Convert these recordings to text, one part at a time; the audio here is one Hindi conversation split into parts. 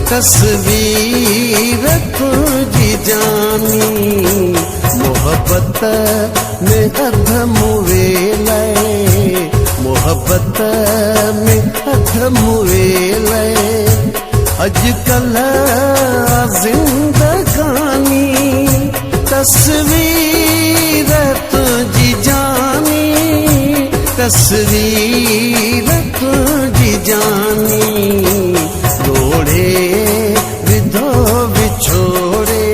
तस्वीर तुझी जानी मोहब्बत में अधम वेले, मोहब्बत में अधम वेले अजकल जिंदगानी तस्वीर तुझी जानी, तस्वीर तुझी जानी लोड़े विधो बिछोड़े।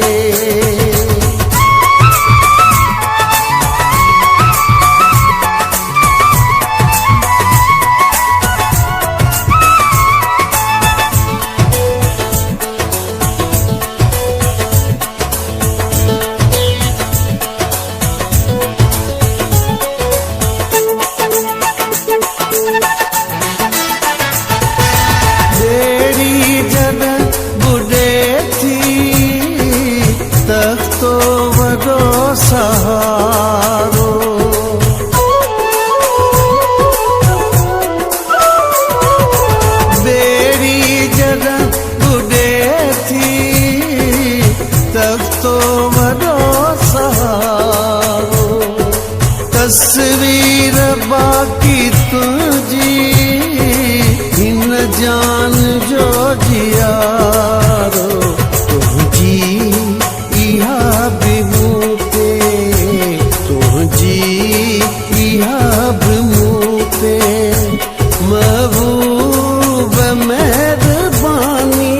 सहारो बेड़ी जगह बुढ़े थी तब तो वडो सहारो तस्वीर बाकी तुझी हिन जान जो जियारो तुझी इहा बिहू महबूब मेहरबानी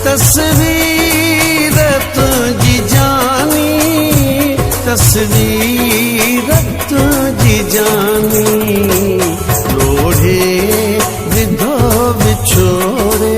तस्वीर तुझी जानी, तस्वीर तुझी जानी लोढ़े विधो बिछोड़े।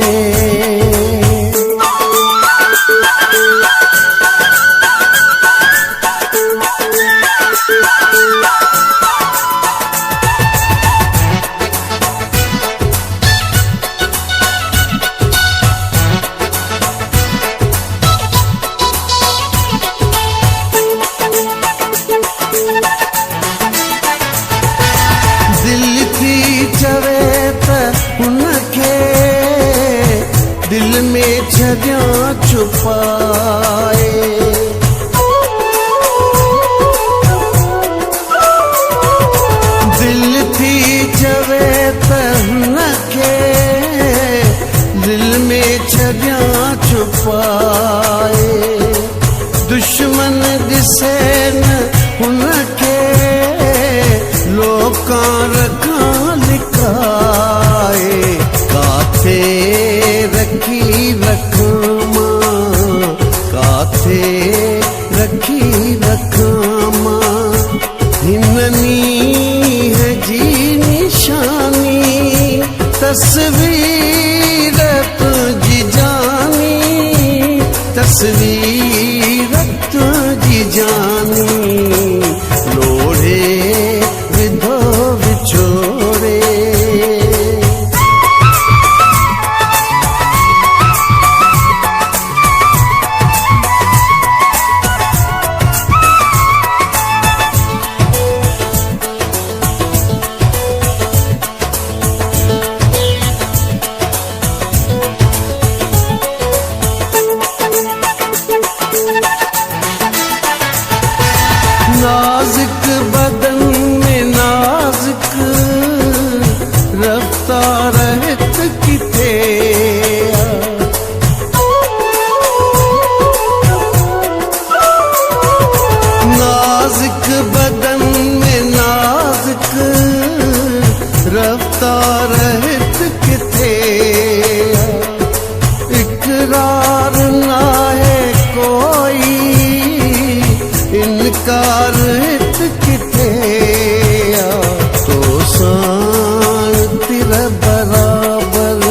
चवे त उनखे दिल में छॾियां छुपाए, दिल थी चवे त उनखे दिल में छॾियां छुपाए दुश्मन ॾिसे न उनखे लोकां रखां लिकाए काथे रखी रखमा, काथे रखी रखमा हिननी है जी निशानी तस्वीर तुझी जानी, तस्वीर तुझी जानी लोढ़े विधो बिछोड़े। कार हित किथे आ तो साण तिर बराबर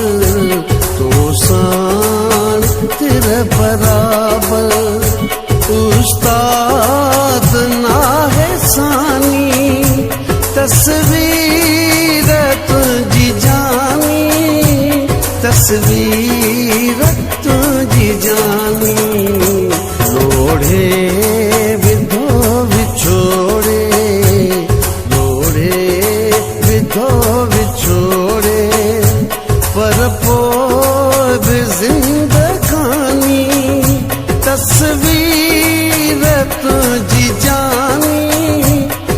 तो साण तिर बराबर उस्ताद ना है सानी तस्वीर तुझी जानी तस्वीर तुझी जानी लोढ़े विधो विछोड़े लोढ़े विधो विछोड़े पर पोइ बि ज़िंदगानी तस्वीर तुझी जानी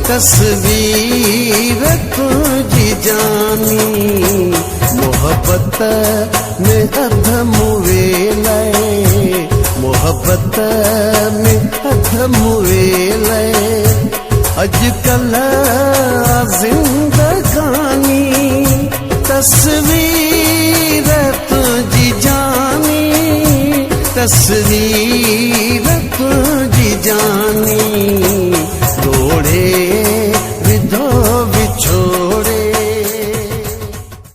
तस्वीर तुझी जानी मोहब्बत में अधम वेलए मोहब्बत में अधम वेलए अॼुकल्ह ज़िंदगानी तस्वीर तुझी जानी तस्वीर